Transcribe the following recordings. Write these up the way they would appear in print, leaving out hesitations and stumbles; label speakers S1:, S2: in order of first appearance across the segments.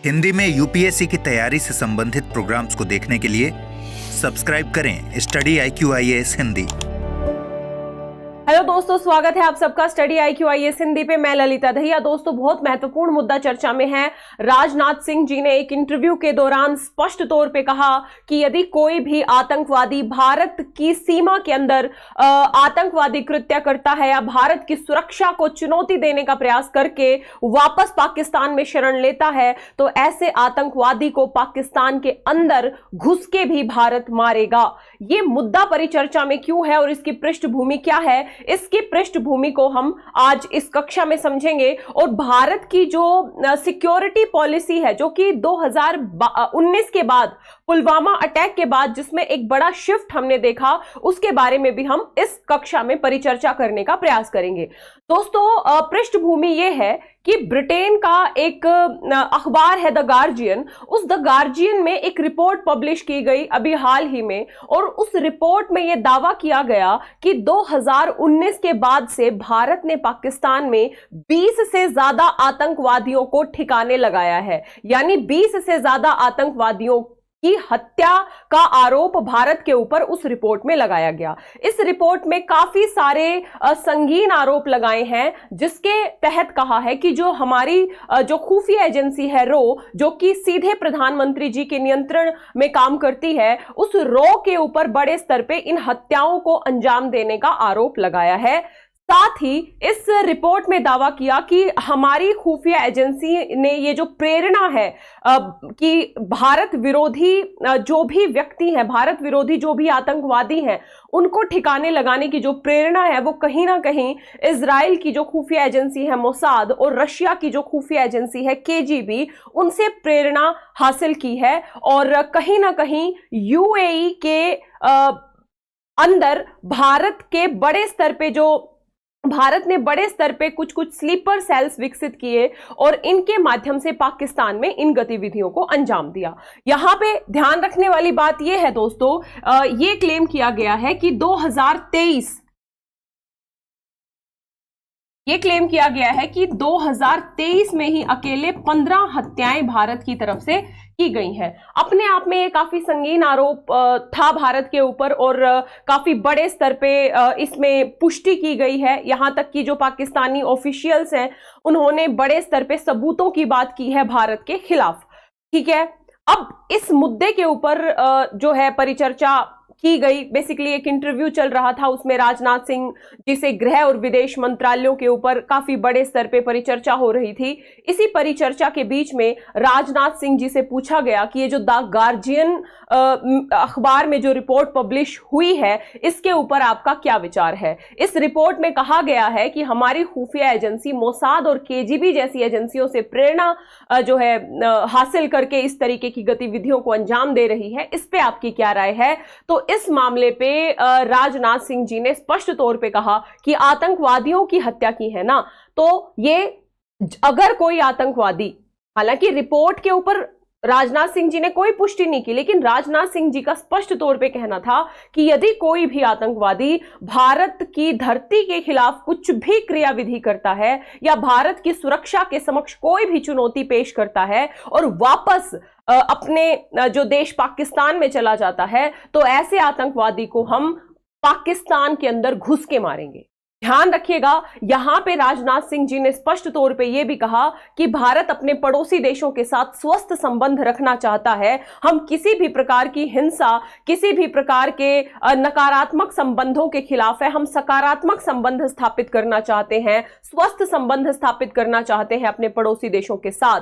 S1: हिंदी में यूपीएससी की तैयारी से संबंधित प्रोग्राम्स को देखने के लिए सब्सक्राइब करें स्टडी IQ-IAS हिंदी।
S2: हेलो दोस्तों, स्वागत है आप सबका स्टडी IQ-IAS हिंदी पे। मैं ललिता दहिया। दोस्तों, बहुत महत्वपूर्ण मुद्दा चर्चा में है। राजनाथ सिंह जी ने एक इंटरव्यू के दौरान स्पष्ट तौर पे कहा कि यदि कोई भी आतंकवादी भारत की सीमा के अंदर आतंकवादी कृत्य करता है या भारत की सुरक्षा को चुनौती देने का प्रयास करके वापस पाकिस्तान में शरण लेता है, तो ऐसे आतंकवादी को पाकिस्तान के अंदर घुस के भी भारत मारेगा। ये मुद्दा परिचर्चा में क्यों है और इसकी पृष्ठभूमि क्या है, इसकी पृष्ठभूमि को हम आज इस कक्षा में समझेंगे। और भारत की जो सिक्योरिटी पॉलिसी है, जो कि 2019 के बाद, पुलवामा अटैक के बाद जिसमें एक बड़ा शिफ्ट हमने देखा, उसके बारे में भी हम इस कक्षा में परिचर्चा करने का प्रयास करेंगे। दोस्तों, पृष्ठभूमि यह है कि ब्रिटेन का एक अखबार है द गार्जियन। उस द गार्जियन में एक रिपोर्ट पब्लिश की गई अभी हाल ही में, और उस रिपोर्ट में यह दावा किया गया कि 2019 के बाद से भारत ने पाकिस्तान में 20 से ज्यादा आतंकवादियों को ठिकाने लगाया है। यानी 20 से ज्यादा आतंकवादियों की हत्या का आरोप भारत के ऊपर उस रिपोर्ट में लगाया गया। इस रिपोर्ट में काफी सारे संगीन आरोप लगाए हैं, जिसके तहत कहा है कि जो हमारी जो खुफिया एजेंसी है रो, जो कि सीधे प्रधानमंत्री जी के नियंत्रण में काम करती है, उस रो के ऊपर बड़े स्तर पे इन हत्याओं को अंजाम देने का आरोप लगाया है। साथ ही इस रिपोर्ट में दावा किया कि हमारी खुफिया एजेंसी ने ये जो प्रेरणा है कि भारत विरोधी जो भी व्यक्ति हैं, भारत विरोधी जो भी आतंकवादी हैं, उनको ठिकाने लगाने की जो प्रेरणा है, वो कहीं ना कहीं इजराइल की जो खुफिया एजेंसी है मोसाद और रशिया की जो खुफिया एजेंसी है KGB, उनसे प्रेरणा हासिल की है। और कहीं ना कहीं UAE के अंदर भारत ने बड़े स्तर पे कुछ स्लीपर सेल्स विकसित किए और इनके माध्यम से पाकिस्तान में इन गतिविधियों को अंजाम दिया। यहां पे ध्यान रखने वाली बात यह है दोस्तों, ये क्लेम किया गया है कि 2023 में ही अकेले 15 हत्याएं भारत की तरफ से की गई हैं। अपने आप में ये काफी संगीन आरोप था भारत के ऊपर, और काफी बड़े स्तर पे इसमें पुष्टि की गई है। यहां तक कि जो पाकिस्तानी ऑफिशियल्स हैं, उन्होंने बड़े स्तर पे सबूतों की बात की है भारत के खिलाफ। ठीक है, अब इस मुद्दे के ऊपर जो है परिचर्चा की गई। बेसिकली एक इंटरव्यू चल रहा था, उसमें राजनाथ सिंह जी से गृह और विदेश मंत्रालयों के ऊपर काफी बड़े स्तर पे परिचर्चा हो रही थी। इसी परिचर्चा के बीच में राजनाथ सिंह जी से पूछा गया कि ये जो द गार्जियन अखबार में जो रिपोर्ट पब्लिश हुई है, इसके ऊपर आपका क्या विचार है। इस रिपोर्ट में कहा गया है कि हमारी खुफिया एजेंसी मोसाद और KGB जैसी एजेंसियों से प्रेरणा जो है हासिल करके इस तरीके की गतिविधियों को अंजाम दे रही है। इस पे आपकी क्या राय है। तो इस मामले पे राजनाथ सिंह जी ने स्पष्ट तौर पे कहा कि आतंकवादियों की हत्या की है ना, तो ये अगर कोई आतंकवादी, हालांकि रिपोर्ट के ऊपर राजनाथ सिंह जी ने कोई पुष्टि नहीं की, लेकिन राजनाथ सिंह जी का स्पष्ट तौर पे कहना था कि यदि कोई भी आतंकवादी भारत की धरती के खिलाफ कुछ भी क्रियाविधि करता है या भारत की सुरक्षा के समक्ष कोई भी चुनौती पेश करता है और वापस अपने जो देश पाकिस्तान में चला जाता है, तो ऐसे आतंकवादी को हम पाकिस्तान के अंदर घुस के मारेंगे। ध्यान रखिएगा, यहां पे राजनाथ सिंह जी ने स्पष्ट तौर पे यह भी कहा कि भारत अपने पड़ोसी देशों के साथ स्वस्थ संबंध रखना चाहता है। हम किसी भी प्रकार की हिंसा, किसी भी प्रकार के नकारात्मक संबंधों के खिलाफ है। हम सकारात्मक संबंध स्थापित करना चाहते हैं, स्वस्थ संबंध स्थापित करना चाहते हैं अपने पड़ोसी देशों के साथ।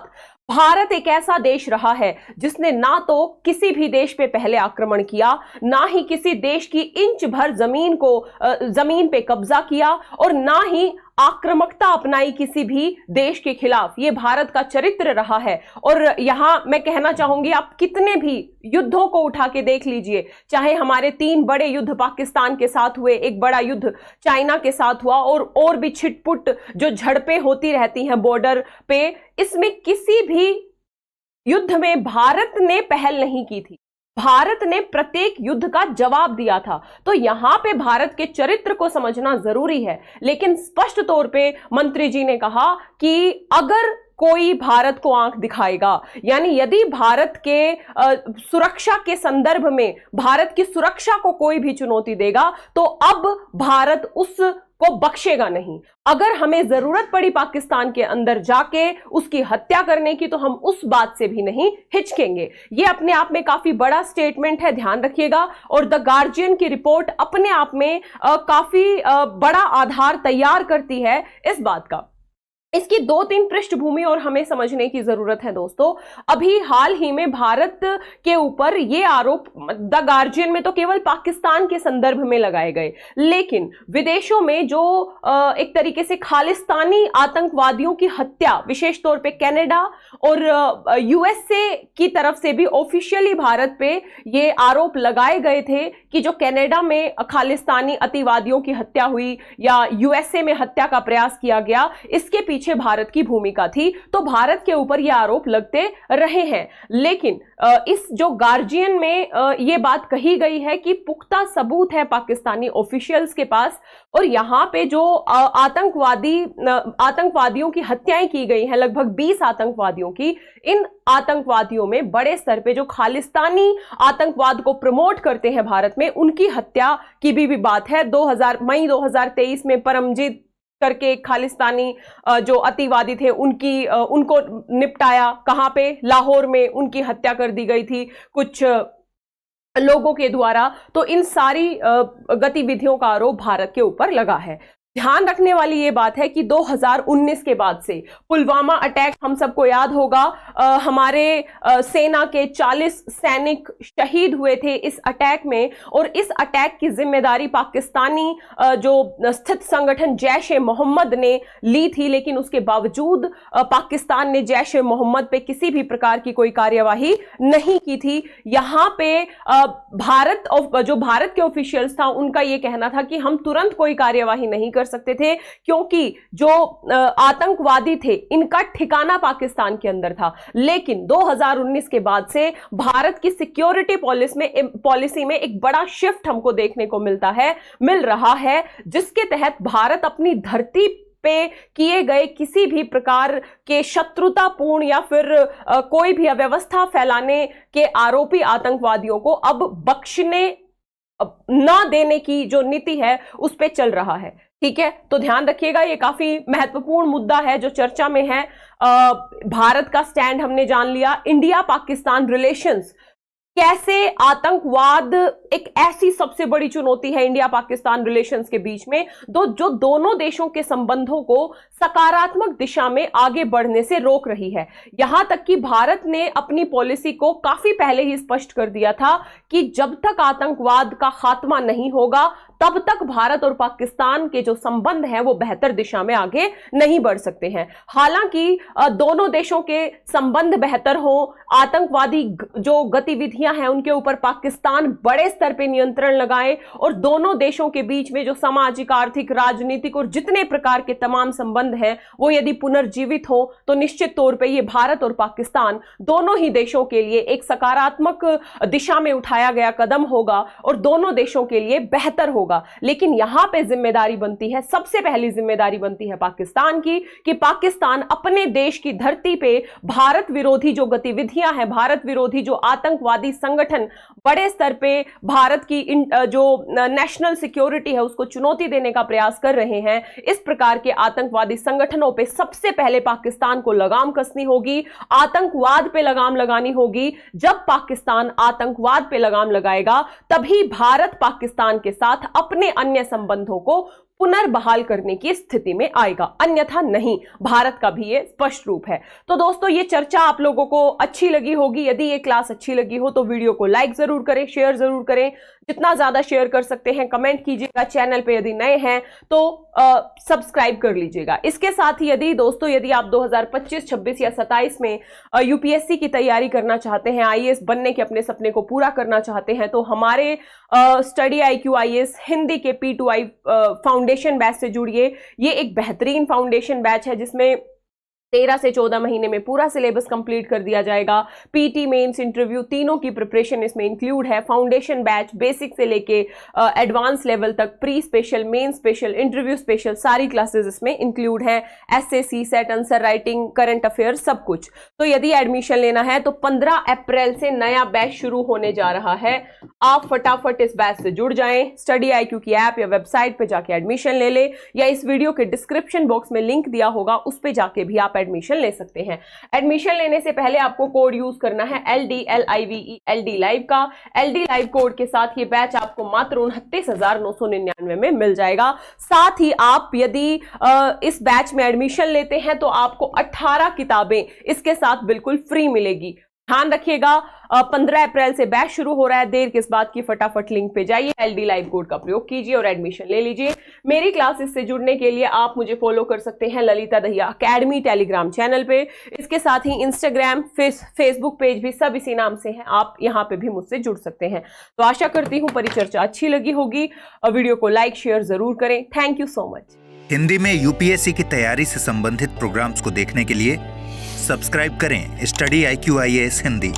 S2: भारत एक ऐसा देश रहा है जिसने ना तो किसी भी देश पे पहले आक्रमण किया, ना ही किसी देश की इंच भर जमीन पे कब्जा किया, और ना ही आक्रामकता अपनाई किसी भी देश के खिलाफ। ये भारत का चरित्र रहा है। और यहां मैं कहना चाहूंगी, आप कितने भी युद्धों को उठा के देख लीजिए, चाहे हमारे 3 बड़े युद्ध पाकिस्तान के साथ हुए, एक बड़ा युद्ध चाइना के साथ हुआ, और भी छिटपुट जो झड़पें होती रहती हैं बॉर्डर पे, इसमें किसी भी युद्ध में भारत ने पहल नहीं की थी। भारत ने प्रत्येक युद्ध का जवाब दिया था। तो यहां पे भारत के चरित्र को समझना जरूरी है। लेकिन स्पष्ट तौर पे मंत्री जी ने कहा कि अगर कोई भारत को आंख दिखाएगा। यानी यदि भारत के सुरक्षा के संदर्भ में भारत की सुरक्षा को कोई भी चुनौती देगा तो अब भारत उस को बख्शेगा नहीं। अगर हमें जरूरत पड़ी पाकिस्तान के अंदर जाके उसकी हत्या करने की तो हम उस बात से भी नहीं हिचकेंगे। यह अपने आप में काफी बड़ा स्टेटमेंट है, ध्यान रखिएगा। और द गार्जियन की रिपोर्ट अपने आप में काफी बड़ा आधार तैयार करती है इस बात का। इसकी 2-3 पृष्ठभूमि और हमें समझने की जरूरत है दोस्तों। अभी हाल ही में भारत के ऊपर ये आरोप द गार्जियन में तो केवल पाकिस्तान के संदर्भ में लगाए गए, लेकिन विदेशों में जो एक तरीके से खालिस्तानी आतंकवादियों की हत्या, विशेष तौर पे कनाडा और यूएसए की तरफ से भी ऑफिशियली भारत पे ये आरोप लगाए गए थे कि जो कनाडा में खालिस्तानी अतिवादियों की हत्या हुई या यूएसए में हत्या का प्रयास किया गया, इसके पीछे भारत की भूमिका थी। तो भारत के ऊपर ये आरोप लगते रहे हैं। लेकिन इस जो गार्जियन में ये बात कही गई है कि पुख्ता सबूत है पाकिस्तानी ऑफिशियल्स के पास, और यहां पे जो आतंकवादियों की हत्याएं की गई हैं, लगभग 20 आतंकवादियों की, इन आतंकवादियों में बड़े स्तर पे जो खालिस्तानी आतंकवाद को प्रमोट करते हैं भारत में, उनकी हत्या की भी बात है। मई 2023 में परमजीत करके खालिस्तानी जो अतिवादी थे उनको निपटाया। कहां पे? लाहौर में उनकी हत्या कर दी गई थी कुछ लोगों के द्वारा। तो इन सारी गतिविधियों का आरोप भारत के ऊपर लगा है। ध्यान रखने वाली ये बात है कि 2019 के बाद से पुलवामा अटैक, हम सबको याद होगा, हमारे सेना के 40 सैनिक शहीद हुए थे इस अटैक में, और इस अटैक की जिम्मेदारी पाकिस्तानी जो स्थित संगठन जैश ए मोहम्मद ने ली थी। लेकिन उसके बावजूद पाकिस्तान ने जैश ए मोहम्मद पे किसी भी प्रकार की कोई कार्यवाही नहीं की थी। यहाँ पे जो भारत के ऑफिशियल्स था, उनका ये कहना था कि हम तुरंत कोई कार्यवाही नहीं कर सकते थे, क्योंकि जो आतंकवादी थे इनका ठिकाना पाकिस्तान के अंदर था। लेकिन 2019 के बाद से भारत की सिक्योरिटी पॉलिसी में एक बड़ा शिफ्ट हमको देखने को मिल रहा है, जिसके तहत भारत अपनी धरती पे किए गए किसी भी प्रकार के शत्रुतापूर्ण या फिर कोई भी अव्यवस्था फैलाने के आरोपी आतंकवादियों को अब बख्शने ना देने की जो नीति है उस पे चल रहा है। ठीक है, तो ध्यान रखिएगा, ये काफी महत्वपूर्ण मुद्दा है जो चर्चा में है। भारत का स्टैंड हमने जान लिया। इंडिया पाकिस्तान रिलेशंस, कैसे आतंकवाद एक ऐसी सबसे बड़ी चुनौती है इंडिया पाकिस्तान रिलेशंस के बीच में, जो दोनों देशों के संबंधों को सकारात्मक दिशा में आगे बढ़ने से रोक रही है। यहां तक कि भारत ने अपनी पॉलिसी को काफी पहले ही स्पष्ट कर दिया था कि जब तक आतंकवाद का खात्मा नहीं होगा तब तक भारत और पाकिस्तान के जो संबंध हैं वो बेहतर दिशा में आगे नहीं बढ़ सकते हैं। हालांकि दोनों देशों के संबंध बेहतर हो, आतंकवादी जो गतिविधियां हैं उनके ऊपर पाकिस्तान बड़े स्तर पे नियंत्रण लगाए, और दोनों देशों के बीच में जो सामाजिक, आर्थिक, राजनीतिक और जितने प्रकार के तमाम संबंध हैं वो यदि पुनर्जीवित हो, तो निश्चित तौर पे ये भारत और पाकिस्तान दोनों ही देशों के लिए एक सकारात्मक दिशा में उठाया गया कदम होगा और दोनों देशों के लिए बेहतर होगा। लेकिन यहां पे जिम्मेदारी बनती है, सबसे पहली जिम्मेदारी बनती है पाकिस्तान की, कि पाकिस्तान अपने देश की धरती पे भारत विरोधी जो गतिविधियां हैं, भारत विरोधी जो आतंकवादी संगठन बड़े स्तर पे भारत की जो नेशनल सिक्योरिटी है उसको चुनौती देने का प्रयास कर रहे हैं, इस प्रकार के आतंकवादी संगठनों पे सबसे पहले पाकिस्तान को लगाम कसनी होगी, आतंकवाद पे लगाम लगानी होगी। जब पाकिस्तान आतंकवाद पे लगाम लगाएगा तभी भारत पाकिस्तान के साथ अपने अन्य संबंधों को पुनर्बहाल करने की स्थिति में आएगा, अन्यथा नहीं। भारत का भी ये स्पष्ट रूप है। तो दोस्तों, ये चर्चा आप लोगों को अच्छी लगी होगी। यदि ये क्लास अच्छी लगी हो तो वीडियो को लाइक जरूर करें, शेयर जरूर करें, जितना ज्यादा शेयर कर सकते हैं। कमेंट कीजिएगा, चैनल पे यदि नए हैं तो सब्सक्राइब कर लीजिएगा। इसके साथ ही यदि आप 2025, 26 या 27 में यूपीएससी की तैयारी करना चाहते हैं, आईएएस बनने के अपने सपने को पूरा करना चाहते हैं, तो हमारे स्टडी IQ IAS हिंदी के P2I फाउंडेशन बैच से जुड़िए। ये एक बेहतरीन फाउंडेशन बैच है जिसमें 13 से 14 महीने में पूरा सिलेबस कंप्लीट कर दिया जाएगा। पीटी, मेंस, इंटरव्यू तीनों की प्रिपरेशन इसमें इंक्लूड है। फाउंडेशन बैच बेसिक से लेके एडवांस लेवल तक, pre special, main special, interview special, सारी क्लासेस इसमें इंक्लूड है। SSC, set, answer writing, current affair, सब कुछ। तो यदि एडमिशन लेना है तो 15 अप्रैल से नया बैच शुरू होने जा रहा है। आप फटाफट इस बैच से जुड़ जाएं। स्टडी IQ की ऐप या वेबसाइट पे जाके एडमिशन ले ले, या इस वीडियो के डिस्क्रिप्शन बॉक्स में लिंक दिया होगा, उस पे जाके भी आप एडमिशन ले सकते हैं। एडमिशन लेने से पहले आपको कोड यूज करना है LD लाइव का। LD लाइव कोड के साथ ये बैच आपको मात्र 29,999 में मिल जाएगा। साथ ही आप यदि इस बैच में एडमिशन लेते हैं तो आपको 18 किताबें इसके साथ बिल्कुल फ्री मिलेगी। ध्यान रखिएगा, 15 अप्रैल से बैच शुरू हो रहा है। देर किस बात की, फटाफट लिंक पे जाइए, LD लाइव कोड का प्रयोग कीजिए और एडमिशन ले लीजिए। मेरी क्लासेस से जुड़ने के लिए आप मुझे फॉलो कर सकते हैं Lalita Dahiya academy Telegram channel पे। इसके साथ ही इंस्टाग्राम, फेसबुक पेज भी सब इसी नाम से है, आप यहाँ पे भी मुझसे जुड़ सकते हैं। तो आशा करती हूँ परिचर्चा अच्छी लगी होगी। वीडियो को लाइक शेयर जरूर करें। Thank you so much.
S1: Hindi में UPSC की तैयारी से संबंधित प्रोग्राम्स को देखने के लिए सब्सक्राइब करें स्टडी IQ IAS हिंदी।